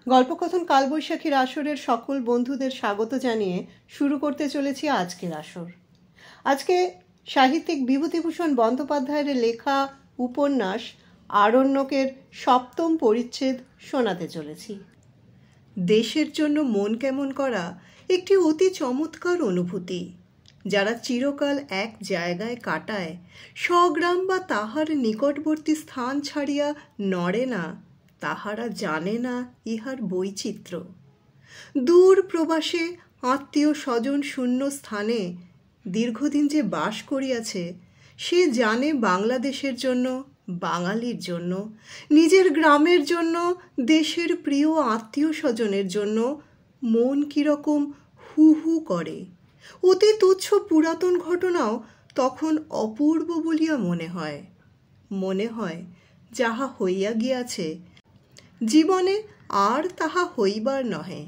গল্পকথন কালবৈশাখীর আসরের সকল বন্ধুদের স্বাগত জানিয়ে শুরু করতে চলেছি আজকের আসর। আজকে সাহিত্যিক বিভূতিভূষণ বন্দ্যোপাধ্যায়ের লেখা উপন্যাস আরণ্যকের ৭ম পরিচ্ছেদ শোনাতে চলেছি। দেশের জন্য মন কেমন করা একটি অতি চমৎকার অনুভূতি। যারা চিরকাল এক জায়গায় কাটায়, স্বগ্রাম বা তাহার নিকটবর্তী স্থান ছাড়িয়া নড়ে না, তাহারা জানে না ইহার বৈচিত্র্য। দূর প্রবাসে আত্মীয় স্বজন শূন্য স্থানে দীর্ঘদিন যে বাস করিয়াছে, সে জানে বাংলাদেশের জন্য, বাঙালির জন্য, নিজের গ্রামের জন্য, দেশের প্রিয় আত্মীয় স্বজনের জন্য মন কীরকম হু হু করে। অতি তুচ্ছ পুরাতন ঘটনাও তখন অপূর্ব বলিয়া মনে হয় যাহা হইয়া গিয়াছে জীবনে আর তাহা হইবার নহে।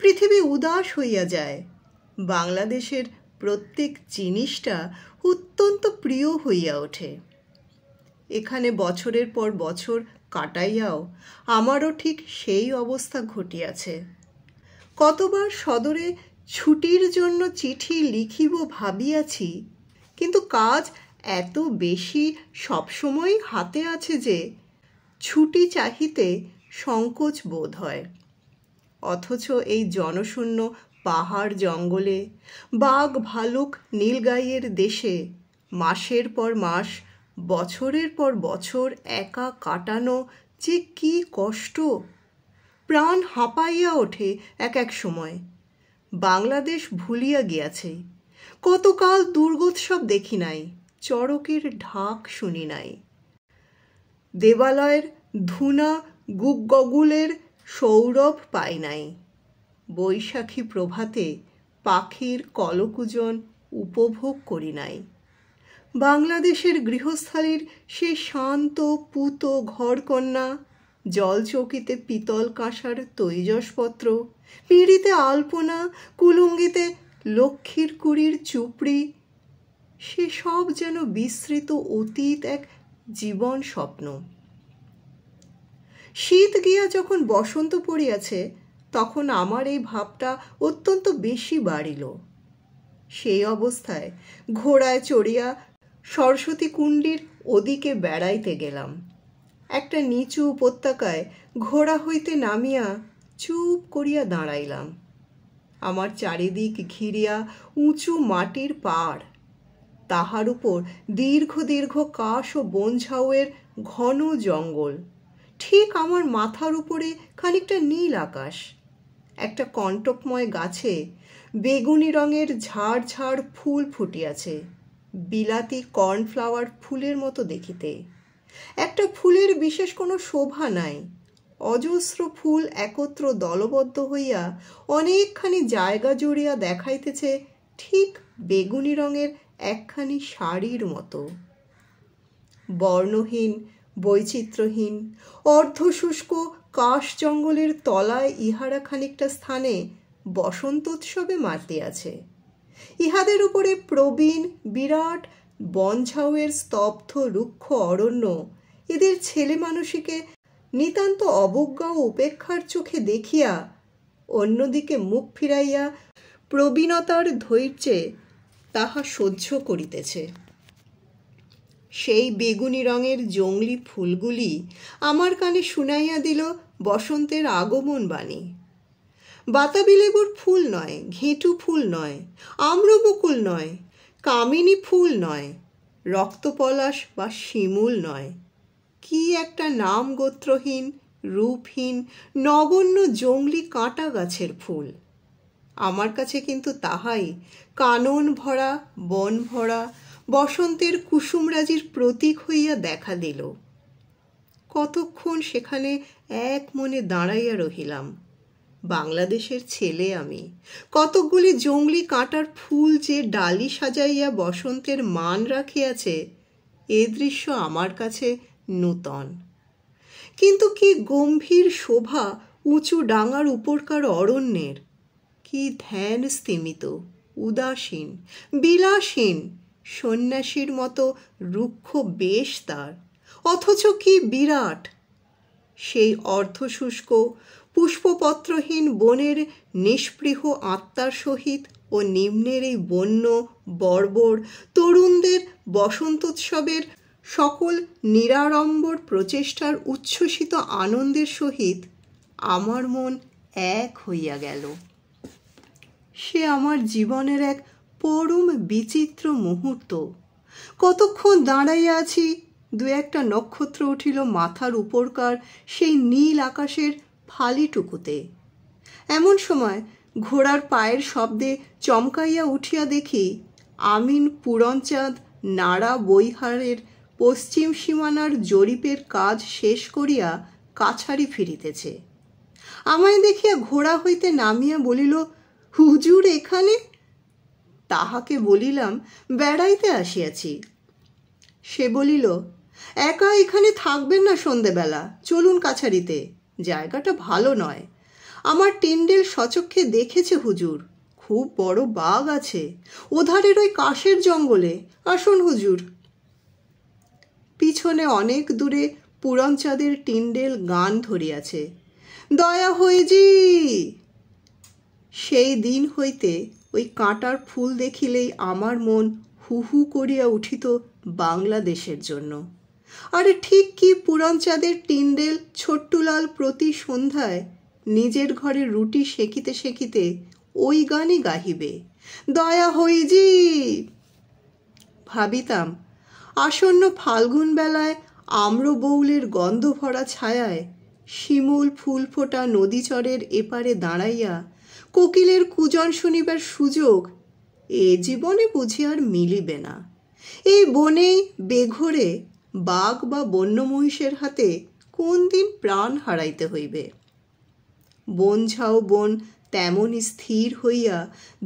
পৃথিবী উদাস হইয়া যায়। বাংলাদেশের প্রত্যেক জিনিসটা অত্যন্ত প্রিয় হইয়া ওঠে। এখানে বছরের পর বছর কাটাইয়াও আমারও ঠিক সেই অবস্থা ঘটিয়াছে। কতবার সদরে ছুটির জন্য চিঠি লিখিব ভাবিয়াছি, কিন্তু কাজ এত বেশি সবসময় হাতে আছে যে ছুটি চাহিতে সংকোচ বোধ হয়। অথচ এই জনশূন্য পাহাড় জঙ্গলে, বাঘ ভালুক নীলগাইয়ের দেশে মাসের পর মাস, বছরের পর বছর একা কাটানো যে কি কষ্ট! প্রাণ হাঁপাইয়া ওঠে এক এক সময়। বাংলাদেশ ভুলিয়া গিয়াছে। কতকাল দুর্গোৎসব দেখি নাই, চড়কের ঢাক শুনি নাই, দেবালয়ের ধুনা গুগগুলের সৌরভ পাই নাই, বৈশাখী প্রভাতে পাখির কলকুজন উপভোগ করি নাই। বাংলাদেশের গৃহস্থালীর সে শান্ত পুত ঘরকন্যা, জলচৌকিতে পিতল কাঁসার তৈজসপত্র, পিঁড়িতে আলপনা, কুলুঙ্গিতে লক্ষ্মীর কুড়ির চুপড়ি, সে সব যেন বিস্মৃত অতীত এক জীবন স্বপ্ন। শীত গিয়া যখন বসন্ত পড়িয়াছে, তখন আমার এই ভাবটা অত্যন্ত বেশি বাড়িল। সেই অবস্থায় ঘোড়ায় চড়িয়া সরস্বতী কুণ্ডীর ওদিকে বেড়াইতে গেলাম। একটা নিচু উপত্যকায় ঘোড়া হইতে নামিয়া চুপ করিয়া দাঁড়াইলাম। আমার চারিদিক ঘিরিয়া উঁচু মাটির পাড়, তাহার উপর দীর্ঘ দীর্ঘ কাশ ও বনঝাউয়ের ঘন জঙ্গল, ঠিক আমার মাথার উপরে খানিকটা নীল আকাশ। একটা কণ্টকময় গাছে বেগুনি রঙের ঝাড় ঝাড় ফুল ফুটিয়াছে, বিলাতি কর্নফ্লাওয়ার ফুলের মতো দেখিতে। একটা ফুলের বিশেষ কোনো শোভা নাই, অজস্র ফুল একত্র দলবদ্ধ হইয়া অনেকখানি জায়গা জুড়িয়া দেখাইতেছে ঠিক বেগুনি রঙের একখানি শাড়ির মতো। বর্ণহীন, বৈচিত্র্যহীন, অর্ধশুষ্ক কাশ জঙ্গলের তলায় ইহারা খানিকটা স্থানে বসন্তোৎসবে মাতিয়াছে। ইহাদের উপরে প্রবীণ বিরাট বনঝাউয়ের স্তব্ধ রুক্ষ অরণ্য এদের ছেলে মানুষকে নিতান্ত অবজ্ঞা ও উপেক্ষার চোখে দেখিয়া অন্যদিকে মুখ ফিরাইয়া প্রবীণতার ধৈর্যে তাহা সহ্য করিতেছে। সেই বেগুনি রঙের জংলি ফুলগুলি আমার কানে শুনাইয়া দিল বসন্তের আগমন বাণী। বাতাবি লেবুর ফুল নয়, ঘেঁটু ফুল নয়, আম্রবকুল নয়, কামিনী ফুল নয়, রক্তপলাশ বা শিমুল নয়, কি একটা নাম গোত্রহীন, রূপহীন, নগণ্য জংলি কাঁটা গাছের ফুল। আমার কাছে কিন্তু তাহাই কানন ভরা, বন ভরা বসন্তের কুসুমরাজির প্রতীক হইয়া দেখা দিল। কতক্ষণ সেখানে এক মনে দাঁড়াইয়া রহিলাম। বাংলাদেশের ছেলে আমি, কতকগুলি জংলি কাঁটার ফুল যে ডালি সাজাইয়া বসন্তের মান রাখিয়াছে, এ দৃশ্য আমার কাছে নূতন। কিন্তু কি গম্ভীর শোভা উঁচু ডাঙার উপরকার অরণ্যের! কি ধ্যান স্তিমিত, উদাসীন, বিলাসীন, সন্ন্যাসীর মতো রুক্ষ বেশ তার, অথচ কি বিরাট! সেই অর্ধশুষ্ক পুষ্পপত্রহীন বনের নিষ্পৃহ আত্মার সহিত ও নিম্নের এই বন্য বর্বর তরুণদের বসন্তোৎসবের সকল নিরাড়ম্বর প্রচেষ্টার উচ্ছ্বসিত আনন্দের সহিত আমার মন এক হইয়া গেল। সে আমার জীবনের এক পরম বিচিত্র মুহূর্ত। কতক্ষণ দাঁড়াইয়া আছি, দু একটা নক্ষত্র উঠিল মাথার উপরকার সেই নীল আকাশের ফালিটুকুতে। এমন সময় ঘোড়ার পায়ের শব্দে চমকাইয়া উঠিয়া দেখি আমিন পুরনচাঁদ নাড়া বৈহারের পশ্চিম সীমানার জরিপের কাজ শেষ করিয়া কাছারি ফিরিতেছে। আমায় দেখিয়া ঘোড়া হইতে নামিয়া বলিল, হুজুর এখানে? তাহাকে বলিলাম, বেড়াইতে আসিয়াছি। সে বলিল, একা এখানে থাকবেন না সন্ধেবেলা, চলুন কাছারিতে, জায়গাটা ভালো নয়। আমার টিন্ডেল সচক্ষে দেখেছে হুজুর, খুব বড় বাঘ আছে ওধারের ওই কাশের জঙ্গলে, আসুন হুজুর। পিছনে অনেক দূরে পুরনচাঁদের টিন্ডেল গান ধরিয়াছে, দয়া হইজি। সেই দিন হইতে ওই কাঁটার ফুল দেখিলেই আমার মন হু হু করিয়া উঠিত বাংলাদেশের জন্য। আরে ঠিক কি পুরনচাঁদের টিন্ডেল ছোট্টুলাল প্রতি সন্ধ্যায় নিজের ঘরে রুটি সেকিতে সেকিতে ওই গানই গাহিবে, দয়া হইজি। ভাবিতাম আসন্ন ফাল্গুন বেলায় আম্রবৌলের গন্ধ ভরা ছায়ায় শিমুল ফুল ফোটা নদীচরের এপারে দাঁড়াইয়া কোকিলের কুজন শুনিবার সুযোগ এ জীবনে বুঝি আর মিলিবে না। এই বনেই বেঘরে বাঘ বা বন্য মহিষের হাতে কোন দিন প্রাণ হারাইতে হইবে। বন ঝাও বন তেমনই স্থির হইয়া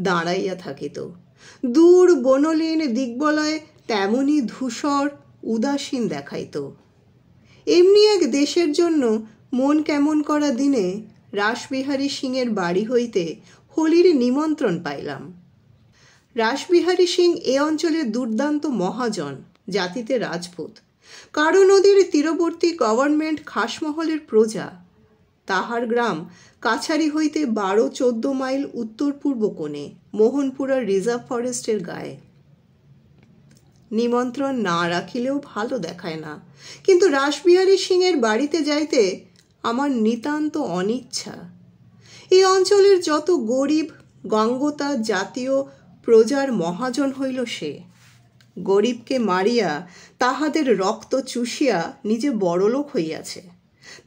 দাঁড়াইয়া থাকিত, দূর বনলীন দিগ্বলয় তেমনই ধূসর উদাসীন দেখাইত। এমনি এক দেশের জন্য মন কেমন করা দিনে রাসবিহারী সিংয়ের বাড়ি হইতে হোলির নিমন্ত্রণ পাইলাম। রাসবিহারী সিং এ অঞ্চলের দুর্দান্ত মহাজন, জাতিতে রাজপুত, কারো নদীর তীরবর্তী গভর্নমেন্ট খাসমহলের প্রজা। তাহার গ্রাম কাছারি হইতে 12-14 মাইল উত্তর পূর্ব কোণে মোহনপুরার রিজার্ভ ফরেস্টের গায়ে। নিমন্ত্রণ না রাখিলেও ভালো দেখায় না, কিন্তু রাসবিহারী সিংয়ের বাড়িতে যাইতে আমার নিতান্ত অনিচ্ছা। এই অঞ্চলের যত গরিব গঙ্গতা জাতীয় প্রজার মহাজন হইল সে। গরিবকে মারিয়া তাহাদের রক্ত চুষিয়া নিজে বড়লোক হইয়াছে।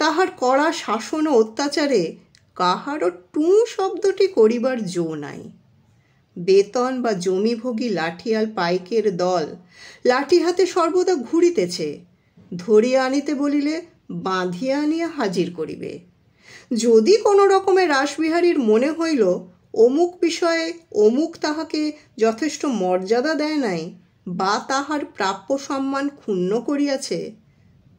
তাহার কড়া শাসন ও অত্যাচারে কাহারও টু শব্দটি করিবার জো নাই। বেতন বা জমিভোগী লাঠিয়াল পাইকের দল লাঠি হাতে সর্বদা ঘুরিতেছে, ধরিয়া আনিতে বলিলে বাঁধিয়া আনিয়া হাজির করিবে। যদি কোনো রকমে রাসবিহারীর মনে হইল অমুক বিষয়ে অমুক তাহাকে যথেষ্ট মর্যাদা দেয় নাই বা তাহার প্রাপ্য সম্মান ক্ষুণ্ণ করিয়াছে,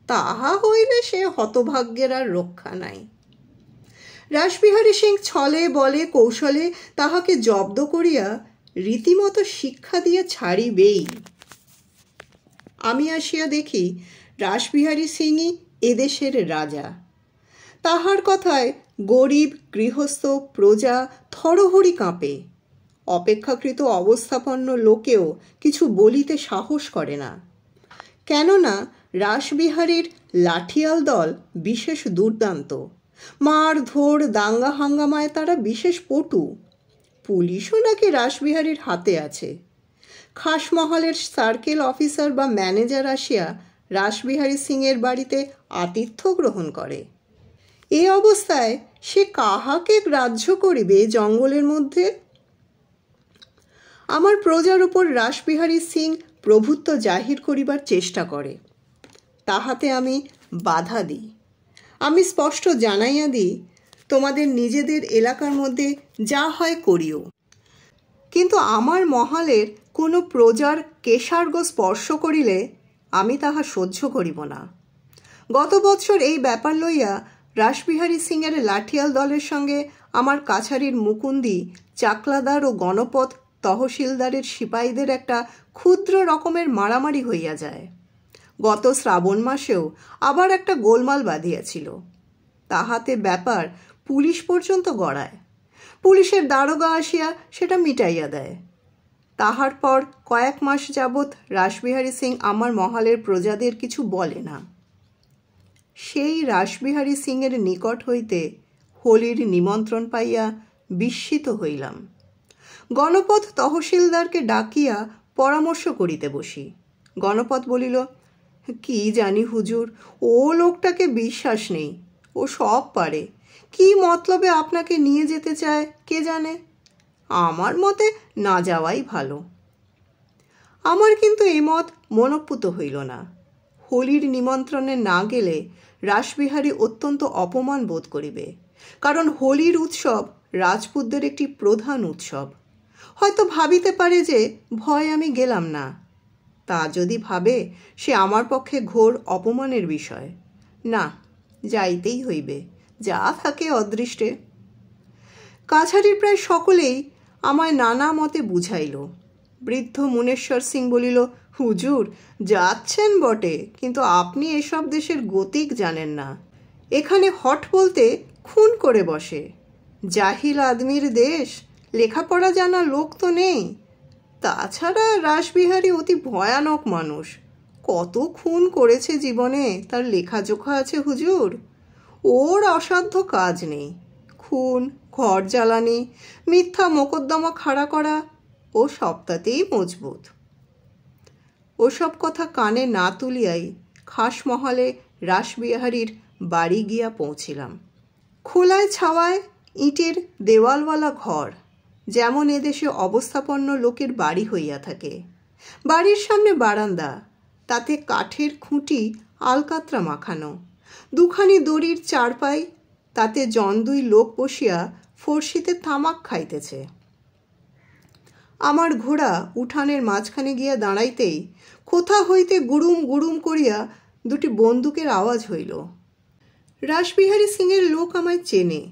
তাহা হইলে সে হতভাগ্যের আর রক্ষা নাই। রাসবিহারী সিং ছলে বলে কৌশলে তাহাকে জব্দ করিয়া রীতিমতো শিক্ষা দিয়া ছাড়িবেই। আমি আসিয়া দেখি রাসবিহারী সিংই এদেশের রাজা। তাহার কথায় গরিব গৃহস্থ প্রজা থরহরি কাঁপে। অপেক্ষাকৃত অবস্থাপন্ন লোকেও কিছু বলিতে সাহস করে না, কেননা রাসবিহারীর লাঠিয়াল দল বিশেষ দুর্দান্ত। মারধর দাঙ্গা হাঙ্গামায় তারা বিশেষ পটু। পুলিশও নাকি রাসবিহারীর হাতে আছে। খাসমহলের সার্কেল অফিসার বা ম্যানেজার আসিয়া রাসবিহারী সিংয়ের বাড়িতে আতিথ্য গ্রহণ করে। এ অবস্থায় সে কাহাকে গ্রাহ্য করিবে জঙ্গলের মধ্যে? আমার প্রজার উপর রাসবিহারী সিং প্রভুত্ব জাহির করিবার চেষ্টা করে, তাহাতে আমি বাধা দিই। আমি স্পষ্ট জানাইয়া দিই, তোমাদের নিজেদের এলাকার মধ্যে যা হয় করিও, কিন্তু আমার মহালের কোনো প্রজার কেশার্গ স্পর্শ করিলে আমি তাহা সহ্য করিব না। গত বৎসর এই ব্যাপার লইয়া রাসবিহারী সিংয়ের লাঠিয়াল দলের সঙ্গে আমার কাছারির মুকুন্দি চাকলাদার ও গণপত তহসিলদারের সিপাহীদের একটা ক্ষুদ্র রকমের মারামারি হইয়া যায়। গত শ্রাবণ মাসেও আবার একটা গোলমাল বাঁধিয়াছিল। তাহাতে ব্যাপার পুলিশ পর্যন্ত গড়ায়। পুলিশের দারোগা আসিয়া সেটা মিটাইয়া দেয়। তাহার পর কয়েক মাস যাবৎ রাসবিহারী সিং আমার মহলের প্রজাদের কিছু বলে না। সেই রাসবিহারী সিংয়ের নিকট হইতে হোলির নিমন্ত্রণ পাইয়া বিস্মিত হইলাম। গণপত তহসিলদারকে ডাকিয়া পরামর্শ করিতে বসি। গণপত বলিল, কি জানি হুজুর, ও লোকটাকে বিশ্বাস নেই, ও সব পারে। কি মতলবে আপনাকে নিয়ে যেতে চায় কে জানে। আমার মতে না যাওয়াই ভালো। আমার কিন্তু এই মত মনঃপূত হইল না। হোলির নিমন্ত্রণে না গেলে রাসবিহারী অত্যন্ত অপমান বোধ করিবে, কারণ হোলির উৎসব রাজপুতদের একটি প্রধান উৎসব। হয়তো ভাবিতে পারে যে ভয় আমি গেলাম না। তা যদি ভাবে, সে আমার পক্ষে ঘোর অপমানের বিষয়। না, যাইতেই হইবে, যা থাকে অদৃষ্টে। কাছারির প্রায় সকলেই আমায় নানা মতে বুঝাইল। বৃদ্ধ মুনেশ্বর সিং বলিল, হুজুর যাচ্ছেন বটে, কিন্তু আপনি এসব দেশের গতিক জানেন না। এখানে হট বলতে খুন করে বসে। জাহিল আদমির দেশ, লেখাপড়া জানা লোক তো নেই। তাছাড়া রাসবিহারী অতি ভয়ানক মানুষ। কত খুন করেছে জীবনে তার লেখাজোখা আছে হুজুর। ওর অসাধ্য কাজ নেই। খুন, ঘর জ্বালানি, মিথ্যা মোকদ্দমা খাড়া করা, ও সবটাতেই মজবুত। ওসব কথা কানে না তুলিয়াই খাসমহলে রাসবিহারীর বাড়ি গিয়া পৌঁছিলাম। খোলায় ছাওয়ায় ইটের দেওয়ালওয়ালা ঘর, যেমন এদেশে অবস্থাপন্ন লোকের বাড়ি হইয়া থাকে। বাড়ির সামনে বারান্দা, তাতে কাঠের খুঁটি আলকাতরা মাখানো। দুখানি দড়ির চারপাই, তাতে দুই লোক বসিয়া ফর্সিতে তামাক খাইতেছে। আমার ঘোড়া উঠানের মাঝখানে গিয়া দাঁড়াইতেই কোথা হইতে গুড়ুম গুড়ুম করিয়া দুটি বন্দুকের আওয়াজ হইল। রাসবিহারী সিংয়ের লোক আমায় চেনে।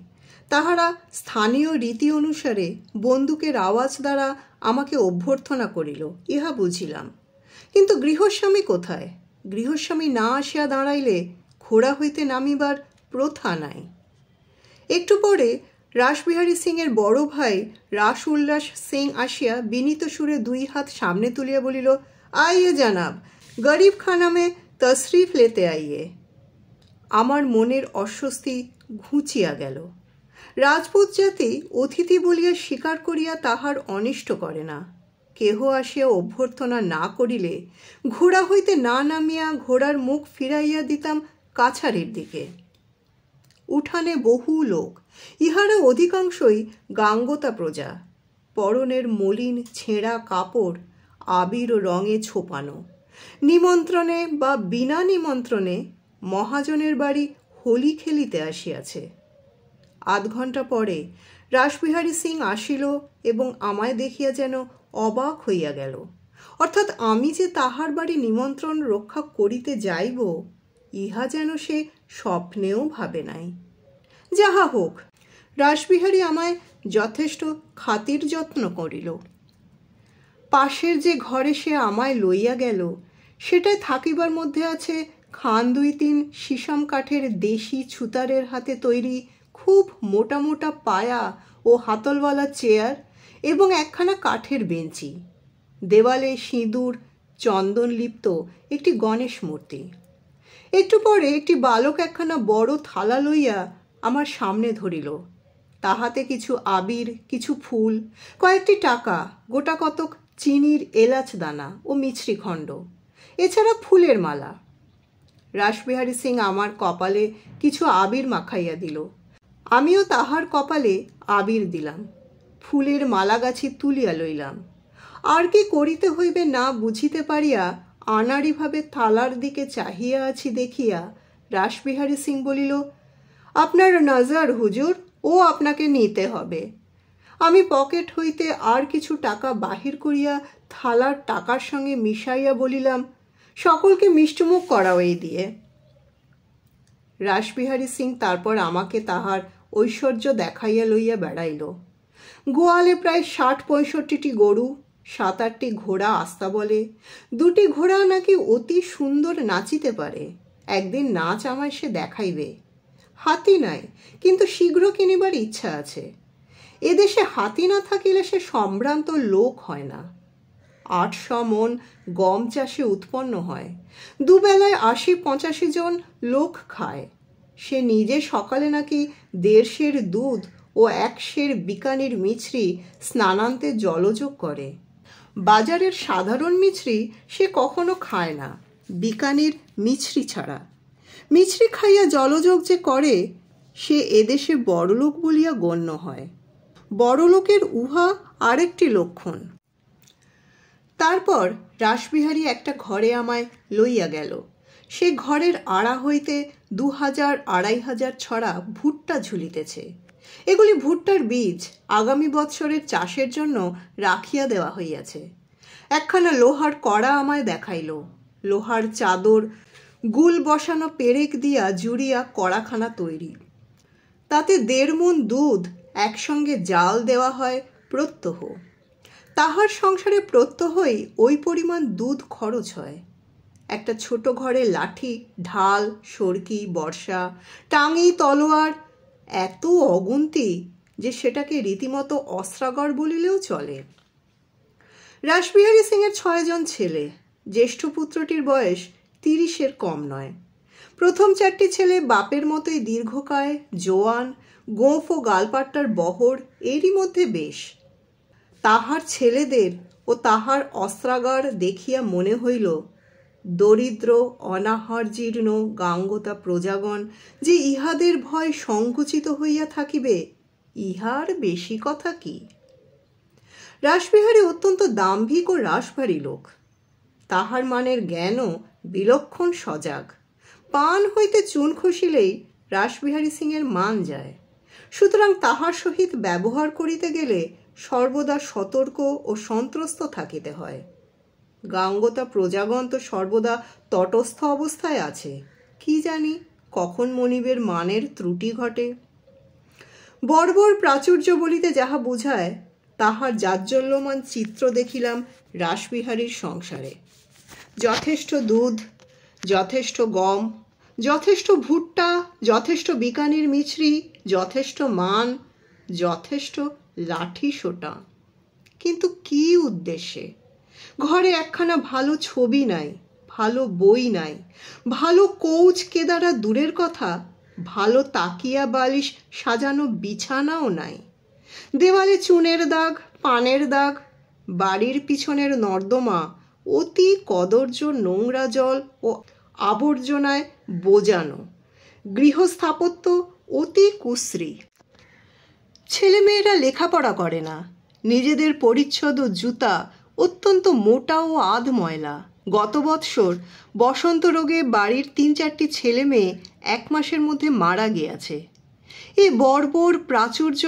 তাহারা স্থানীয় রীতি অনুসারে বন্দুকের আওয়াজ দ্বারা আমাকে অভ্যর্থনা করিল, ইহা বুঝিলাম। কিন্তু গৃহস্বামী কোথায়? গৃহস্বামী না আসিয়া দাঁড়াইলে ঘোড়া হইতে নামিবার প্রথা নাই। একটু পরে রাসবিহারী সিংয়ের বড় ভাই রাস উল্লাস সিং আসিয়া বিনীত সুরে দুই হাত সামনে তুলিয়া বলিল, আইয়ে জানাব, গরিব খানা মে তশরিফ লেতে আইয়ে। আমার মনের অস্বস্তি ঘুচিয়া গেল। রাজপুত জাতি অতিথি বলিয়া স্বীকার করিয়া তাহার অনিষ্ট করে না। কেহ আসিয়া অভ্যর্থনা না করিলে ঘোড়া হইতে না নামিয়া ঘোড়ার মুখ ফিরাইয়া দিতাম কাছারির দিকে। উঠানে বহু লোক, ইহারা অধিকাংশই গাঙ্গতা প্রজা। পরনের মলিন ছেঁড়া কাপড় আবির ও রঙে ছোপানো। নিমন্ত্রণে বা বিনা নিমন্ত্রণে মহাজনের বাড়ি হোলি খেলিতে আসিয়াছে। আধ ঘণ্টা পরে রাসবিহারী সিং আসিল এবং আমায় দেখিয়া যেন অবাক হইয়া গেল। অর্থাৎ আমি যে তাহার বাড়ি নিমন্ত্রণ রক্ষা করিতে যাইব, ইহা যেন সে স্বপ্নেও ভাবে নাই। যাহা হোক, রাসবিহারী আমায় যথেষ্ট খাতির যত্ন করিল। পাশের যে ঘরে সে আমায় লইয়া গেল, সেটায় থাকিবার মধ্যে আছে খান 2-3 শিশম কাঠের দেশি ছুতারের হাতে তৈরি খুব মোটা মোটা পায়া ও হাতলওয়ালা চেয়ার এবং একখানা কাঠের বেঞ্চি। দেওয়ালে সিঁদুর চন্দন লিপ্ত একটি গণেশ মূর্তি। একটু পরে একটি বালক একখানা বড় থালা লইয়া আমার সামনে ধরিল। তাহাতে কিছু আবির, কিছু ফুল, কয়েকটি টাকা, গোটা কতক চিনির এলাচ দানা ও মিছরি খণ্ড, এছাড়া ফুলের মালা। রাসবিহারী সিং আমার কপালে কিছু আবির মাখাইয়া দিল। আমিও তাহার কপালে আবির দিলাম। ফুলের মালাগাছি তুলিয়া লইলাম। আর কি করিতে হইবে না বুঝিতে পারিয়া আনাড়িভাবে থালার দিকে চাহিয়া আছি দেখিয়া রাসবিহারী সিং বলিল, আপনার নজর হুজুর, ও আপনাকে নিতে হবে। আমি পকেট হইতে আর কিছু টাকা বাহির করিয়া থালার টাকার সঙ্গে মিশাইয়া বলিলাম, সকলকে মিষ্টমুখ করাও এই দিয়ে। রাসবিহারী সিং তারপর আমাকে তাহার ঐশ্বর্য দেখাইয়া লইয়া বেড়াইল। গোয়ালে প্রায় 60-65টি গরু, 7-8টি ঘোড়া আস্তাবলে। 2টি ঘোড়া নাকি অতি সুন্দর নাচিতে পারে। একদিন নাচ আমায় সে দেখাইবে। হাতি নাই, কিন্তু শীঘ্র কিনিবার ইচ্ছা আছে। এদেশে হাতি না থাকিলে সে সম্ভ্রান্ত লোক হয় না। 800 মন গম চাষে উৎপন্ন হয়, দুবেলায় 80-85 জন লোক খায়। সে নিজে সকালে নাকি 1.5 সের দুধ ও 1 সের বিকানির মিছরি স্নানান্তে জলযোগ করে। বাজারের সাধারণ মিছরি সে কখনো খায় না, বিকানির মিছরি ছাড়া। মিছরি খাইয়া জলযোগ যে করে, সে এদেশে বড়লোক বলিয়া গণ্য হয়। বড়লোকের উহা আরেকটি লক্ষণ। তারপর রাসবিহারী একটা ঘরে আমায় লইয়া গেল। সে ঘরের আড়া হইতে 2000-2500 ছড়া ভুট্টা ঝুলিতেছে। এগুলি ভুট্টার বীজ আগামী বৎসরের চাষের জন্য রাখিয়া দেওয়া হইয়াছে। একখানা লোহার কড়া আমায় দেখাইল। লোহার চাদর গুল বসানো পেরেক দিয়া জুড়িয়া কড়াখানা তৈরি। তাতে 1.5 মণ দুধ একসঙ্গে জাল দেওয়া হয় প্রত্যহ। তাহার সংসারে প্রত্যহই ওই পরিমাণ দুধ খরচ হয়। একটা ছোট ঘরে লাঠি, ঢাল, সরকি, বর্ষা, টাঙি, তলোয়ার এত অগুন্তি যে সেটাকে রীতিমতো অস্ত্রাগার বলিলেও চলে। রাসবিহারী সিংয়ের 6 জন ছেলে। জ্যেষ্ঠ পুত্রটির বয়স 30-এর কম নয়। প্রথম 4টি ছেলে বাপের মতোই দীর্ঘকায়, জোয়ান, গোঁফ ও গালপাট্টার বহর এরই মধ্যে বেশ। তাহার ছেলেদের ও তাহার অস্ত্রাগার দেখিয়া মনে হইল, দরিদ্র অনাহার জীর্ণ গাঙ্গতা প্রজাগণ যে ইহাদের ভয় সংকুচিত হইয়া থাকিবে, ইহার বেশি কথা কি? রাসবিহারী অত্যন্ত দাম্ভিক ও রাশভারী লোক। তাহার মানের জ্ঞানও বিলক্ষণ সজাগ। পান হইতে চুন খসিলেই রাসবিহারী সিংয়ের মান যায়। সুতরাং তাহার সহিত ব্যবহার করিতে গেলে সর্বদা সতর্ক ও সন্ত্রস্ত থাকিতে হয়। গাঙ্গতা প্রজাগণ তো সর্বদা তটস্থ অবস্থায় আছে। কি জানি কখন মনিবের মানের ত্রুটি ঘটে। বর্বর প্রাচুর্য বলিতে যাহা বুঝায়, তাহার জাজ্জল্যমান চিত্র দেখিলাম রাসবিহারীর সংসারে। যথেষ্ট দুধ, যথেষ্ট গম, যথেষ্ট ভুট্টা, যথেষ্ট বিকানির মিছরি, যথেষ্ট মান, যথেষ্ট লাঠি সোটা। কিন্তু কি উদ্দেশ্যে? ঘরে একখানা ভালো ছবি নাই, ভালো বই নাই, ভালো কৌচ কেদারা দূরের কথা, ভালো তাকিয়া বালিশ সাজানো বিছানাও নাই। দেওয়ালে চুনের দাগ, পানের দাগ, বাড়ির পিছনের নর্দমা অতি কদর্য নোংরা জল ও আবর্জনায় বোজানো, গৃহস্থাপত্য অতি কুশ্রী। ছেলেমেয়েরা লেখাপড়া করে না। নিজেদের পরিচ্ছদ ও জুতা অত্যন্ত মোটা ও আধ ময়লা। গত বৎসর বসন্ত রোগে বাড়ির 3-4টি ছেলে মেয়ে 1 মাসের মধ্যে মারা গিয়াছে। এ বর্বর প্রাচুর্য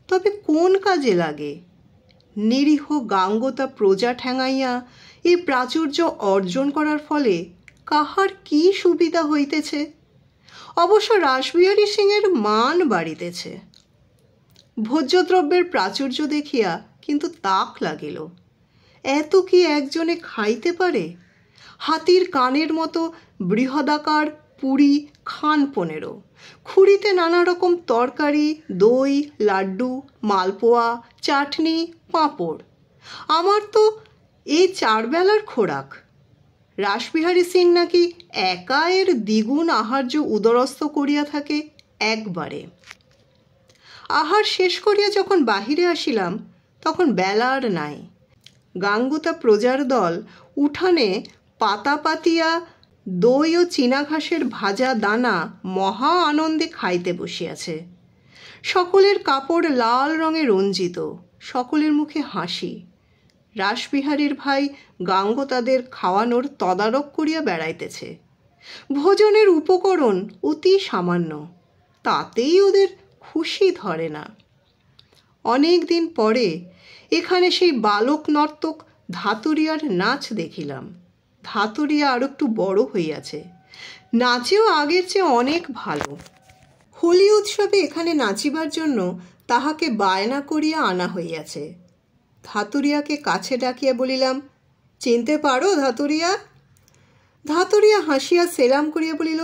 তবে কোন কাজে লাগে? নিরীহ গাঙ্গতা প্রজা ঠ্যাঙাইয়া এই প্রাচুর্য অর্জন করার ফলে কাহার কি সুবিধা হইতেছে? অবশ্য রাসবিহারী সিংয়ের মান বাড়িতেছে। ভোজ্যদ্রব্যের প্রাচুর্য দেখিয়া কিন্তু তাক লাগিল। এত কি একজনে খাইতে পারে? হাতির কানের মতো বৃহদাকার পুরি খান 15, খুঁড়িতে নানা রকম তরকারি, দই, লাড্ডু, মালপোয়া, চাটনি, পাঁপড়। আমার তো এই 4 বেলার খোরাক। রাসবিহারী সিং নাকি একা এর দ্বিগুণ আহার্য উদরস্থ করিয়া থাকে একবারে। আহার শেষ করিয়া যখন বাহিরে আসিলাম, তখন বেলা আর নাই। গাঙ্গতা প্রজার দল উঠানে পাতা পাতিয়া দই ও চীনা ঘাসের ভাজা দানা মহা আনন্দে খাইতে বসিয়াছে। সকলের কাপড় লাল রঙে রঞ্জিত, সকলের মুখে হাসি। রাসবিহারীর ভাই গাঙ্গতাদের খাওয়ানোর তদারক করিয়া বেড়াইতেছে। ভোজনের উপকরণ অতি সামান্য, তাতেই ওদের খুশি ধরে না। অনেক দিন পরে এখানে সেই বালক নর্তক ধাতুরিয়ার নাচ দেখিলাম। ধাতুরিয়া আর একটু বড় হইয়াছে, নাচেও আগের চেয়ে অনেক ভালো। হোলি উৎসবে এখানে নাচিবার জন্য তাহাকে বায়না করিয়া আনা হইয়াছে। ধাতুরিয়াকে কাছে ডাকিয়া বলিলাম, চিনতে পারো ধাতুরিয়া? ধাতুরিয়া হাসিয়া সেলাম করিয়া বলিল,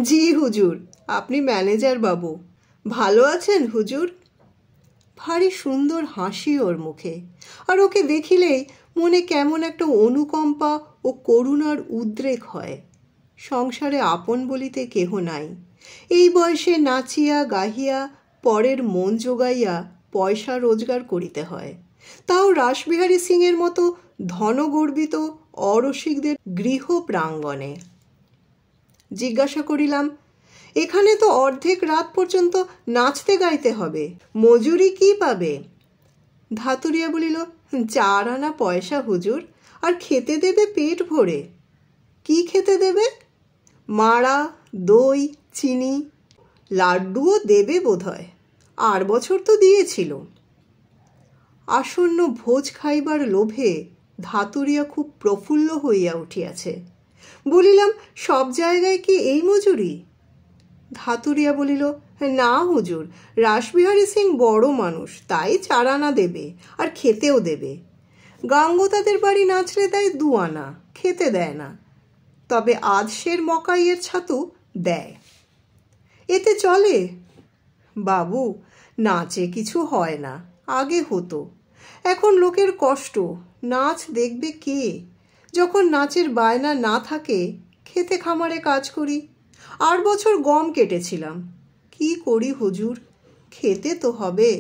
জি হুজুর, আপনি ম্যানেজার বাবু, ভালো আছেন হুজুর? ভারী সুন্দর হাসি ওর মুখে, আর ওকে দেখিলেই মনে কেমন একটা অনুকম্পা ও করুণার উদ্রেক হয়। সংসারে আপন বলিতে কেহ নাই। এই বয়সে নাচিয়া গাহিয়া পরের মন জোগাইয়া পয়সা রোজগার করিতে হয়, তাও রাসবিহারী সিংয়ের মতো ধনগর্বিত অরসিকদের গৃহ প্রাঙ্গণে। জিজ্ঞাসা করিলাম, এখানে তো অর্ধেক রাত পর্যন্ত নাচতে গাইতে হবে, মজুরি কি পাবে? ধাতুরিয়া বলিল, 4 আনা পয়সা হুজুর, আর খেতে দেবে পেট ভরে। কি খেতে দেবে? মাড়া, দই, চিনি, লাড্ডুও দেবে বোধহয়, আর বছর তো দিয়েছিল। আসন্ন ভোজ খাইবার লোভে ধাতুরিয়া খুব প্রফুল্ল হইয়া উঠিয়াছে। বলিলাম, সব জায়গায় কি এই মজুরি? ধাতুরিয়া বলিল, না হুজুর, রাসবিহারী সিং বড় মানুষ, তাই 4 আনা দেবে, আর খেতেও দেবে। গাঙ্গতাদের বাড়ি নাচলে দেয় 2 আনা, খেতে দেয় না, তবে আধশের মকাইয়ের ছাতু দেয়। এতে চলে? বাবু, নাচে কিছু হয় না, আগে হতো, এখন লোকের কষ্ট, নাচ দেখবে কে? যখন নাচের বায়না না থাকে, খেতে খামারে কাজ করি। 8 বছর গম কেটেছিলাম। কি করি হুজুর, খেতে তো হবে।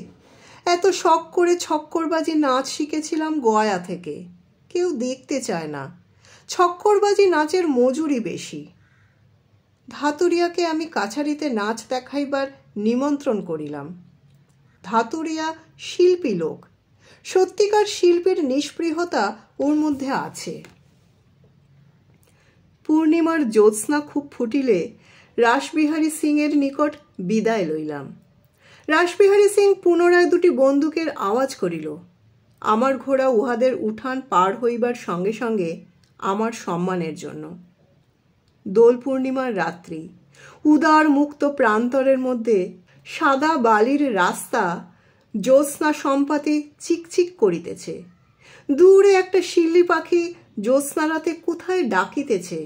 এত শখ করে ছক্করবাজি নাচ শিখেছিলাম গয়া থেকে, কেউ দেখতে চায় না। ছক্করবাজি নাচের মজুরি বেশি। ধাতুরিয়াকে আমি কাছারিতে নাচ দেখাইবার নিমন্ত্রণ করিলাম। ধাতুরিয়া শিল্পী লোক, সত্যিকার শিল্পীর নিষ্পৃহতা ওর মধ্যে আছে। পূর্ণিমার জ্যোৎস্না খুব ফুটিলে রাসবিহারী সিংয়ের নিকট বিদায় লইলাম। রাসবিহারী সিং পুনরায় 2টি বন্দুকের আওয়াজ করিল। আমার ঘোড়া উহাদের উঠান পার হইবার সঙ্গে সঙ্গে আমার সম্মানের জন্য। দোল পূর্ণিমার রাত্রি, উদার মুক্ত প্রান্তরের মধ্যে সাদা বালির রাস্তা জ্যোৎস্না সম্পাতে চিকচিক করিতেছে। দূরে একটা শিল্লি পাখি জ্যোৎস্না রাতে কোথায় ডাকিতেছে,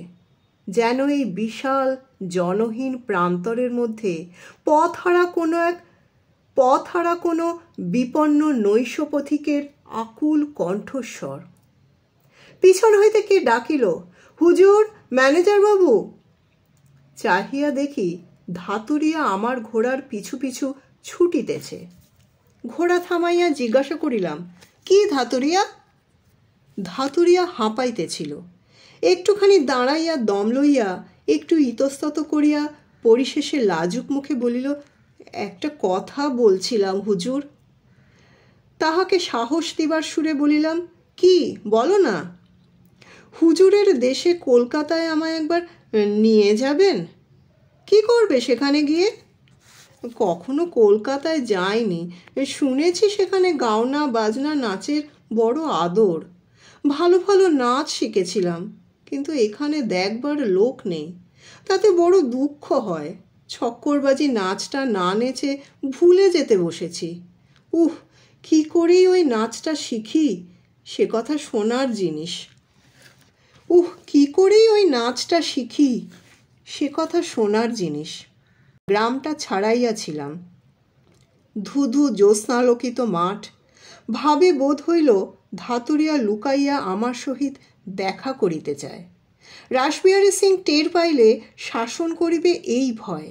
যেন এই বিশাল জনহীন প্রান্তরের মধ্যে পথহারা কোনো বিপন্ন নৈশপথিকের আকুল কণ্ঠস্বর। পিছন হইতে কে ডাকিল, হুজুর, ম্যানেজার বাবু। চাহিয়া দেখি ধাতুরিয়া আমার ঘোড়ার পিছু পিছু ছুটিতেছে। ঘোড়া থামাইয়া জিজ্ঞাসা করিলাম, কি ধাতুরিয়া? ধাতুরিয়া হাঁপাইতেছিল। একটুখানি দাঁড়াইয়া দম লইয়া একটু ইতস্তত করিয়া পরিশেষে লাজুক মুখে বলিল, একটা কথা বলছিলাম হুজুর। তাহাকে সাহস দিবার সুরে বলিলাম, কি, বলো না। হুজুরের দেশে কলকাতায় আমায় একবার নিয়ে যাবেন? কি করবে সেখানে গিয়ে? কখনো কলকাতায় যাইনি, শুনেছি সেখানে গাওনা বাজনা নাচের বড় আদর। ভালো ভালো নাচ শিখেছিলাম, কিন্তু এখানে দেখবার লোক নেই, তাতে বড় দুঃখ হয়। ছক্করবাজি নাচটা না নেচে ভুলে যেতে বসেছি। কি করেই ওই নাচটা শিখি, সে কথা শোনার জিনিস। গ্রামটা ছাড়াইয়াছিলাম। ধুধু জ্যোৎস্নালোকিত মাঠ। ভাবে বোধ হইল ধাতুরিয়া লুকাইয়া আমার সহিত দেখা করিতে চায়। রাসবিহারী সিং টের পাইলে শাসন করিবে এই ভয়।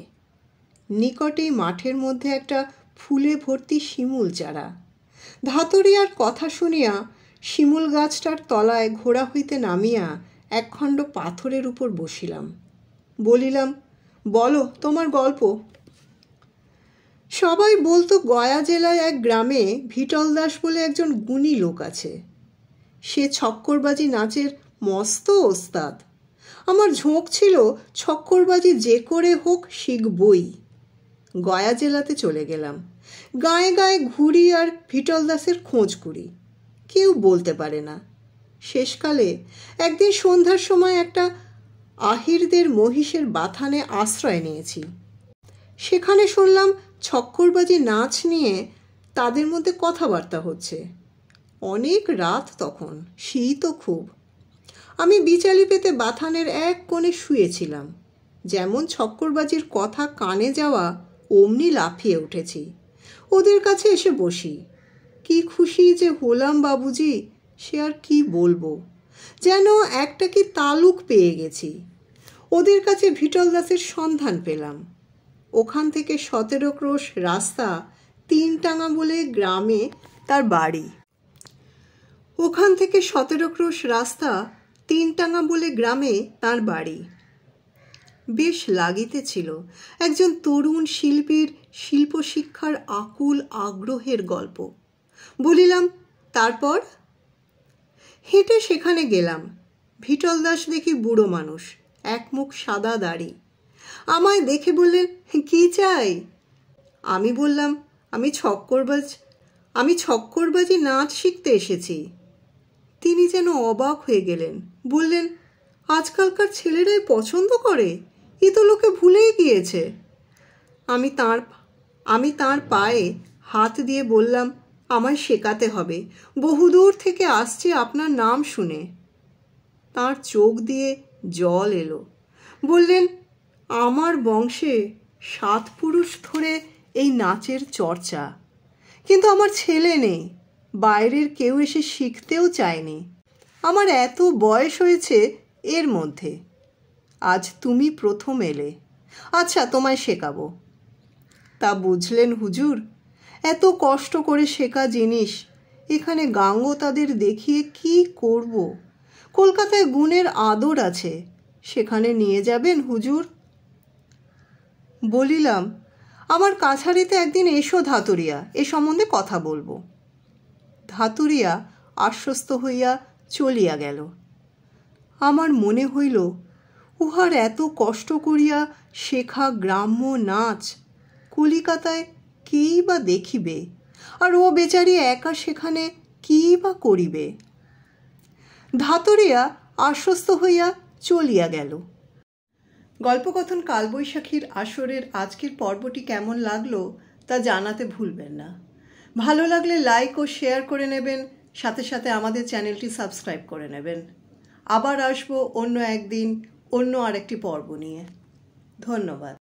নিকটেই মাঠের মধ্যে একটা ফুলে ভর্তি শিমুল চারা। ধাতুরিয়ার কথা শুনিয়া শিমুল গাছটার তলায় ঘোড়া হইতে নামিয়া একখণ্ড পাথরের উপর বসিলাম। বলিলাম, বলো তোমার গল্প। সবাই বলতো গয়া জেলায় এক গ্রামে ভিটল দাস বলে একজন গুণী লোক আছে। সে ছক্করবাজি নাচের মস্ত ওস্তাদ। আমার ঝোঁক ছিল ছক্করবাজি যে করে হোক শিখবই। গয়া জেলাতে চলে গেলাম। গায়ে গায়ে ঘুরি আর ভিটল দাসের খোঁজ করি, কেউ বলতে পারে না। শেষকালে একদিন সন্ধ্যার সময় একটা আহিরদের মহিষের বাথানে আশ্রয় নিয়েছি। সেখানে শুনলাম ছক্করবাজি নাচ নিয়ে তাদের মধ্যে কথাবার্তা হচ্ছে। অনেক রাত তখন, শীতও খুব। আমি বিচালি পেতে বাথানের এক কোণে শুয়েছিলাম। যেমন ছক্করবাজির কথা কানে যাওয়া অমনি লাফিয়ে উঠেছি। ওদের কাছে এসে বসি। কি খুশি যে হলাম বাবুজি, সে আর কি বলবো। যেন একটা কি তালুক পেয়ে গেছি। ওদের কাছে ভিটল দাসের সন্ধান পেলাম। ওখান থেকে 17 ক্রোশ রাস্তা তিনটাঙা বলে গ্রামে তার বাড়ি। ওখান থেকে 17 ক্রোশ রাস্তা তিনটাঙা বলে গ্রামে তার বাড়ি। বেশ লাগিতেছিল একজন তরুণ শিল্পীর শিল্পশিক্ষার আকুল আগ্রহের গল্প। বলিলাম, তারপর? হেঁটে সেখানে গেলাম। ভিটল দাস দেখি বুড়ো মানুষ, এক মুখ সাদা দাড়ি। আমায় দেখে বললেন, কি চাই? আমি বললাম, আমি ছক্করবাজি নাচ শিখতে এসেছি। তিনি যেন অবাক হয়ে গেলেন। বললেন, আজকালকার ছেলেরাই পছন্দ করে, এ তো লোকে ভুলেই গিয়েছে। আমি তাঁর পায়ে হাত দিয়ে বললাম, আমায় শেখাতে হবে, বহুদূর থেকে আসছে আপনার নাম শুনে। তাঁর চোখ দিয়ে জল এলো। বললেন, আমার বংশে 7 পুরুষ ধরে এই নাচের চর্চা, কিন্তু আমার ছেলে নেই, বাইরের কেউ এসে শিখতেও চায়নি। আমার এত বয়স হয়েছে এর মধ্যে, আজ তুমি প্রথম এলে, আচ্ছা তোমায় শেখাবো। তা বুঝলেন হুজুর, এত কষ্ট করে শেখা জিনিস এখানে গাঙ্গ তাদের দেখিয়ে কি করব? কলকাতায় গুণের আদর আছে, সেখানে নিয়ে যাবেন হুজুর? বলিলাম, আমার কাছারিতে একদিন এসো ধাতুরিয়া, এ সম্বন্ধে কথা বলবো। ধাতুরিয়া আশ্বস্ত হইয়া চলিয়া গেল। আমার মনে হইল, উহার এত কষ্ট করিয়া শেখা গ্রাম্য নাচ কলিকাতায় কেই বা দেখিবে, আর ও বেচারি একা সেখানে কী বা করিবে। ধাতুরিয়া আশ্বস্ত হইয়া চলিয়া গেল। গল্পকথন কালবৈশাখীর আসরের আজকের পর্বটি কেমন লাগলো তা জানাতে ভুলবেন না। ভালো লাগলে লাইক ও শেয়ার করে নেবেন, সাথে সাথে আমাদের চ্যানেলটি সাবস্ক্রাইব করে নেবেন। আবার আসবো অন্য একদিন অন্য আরেকটি পর্ব নিয়ে। ধন্যবাদ।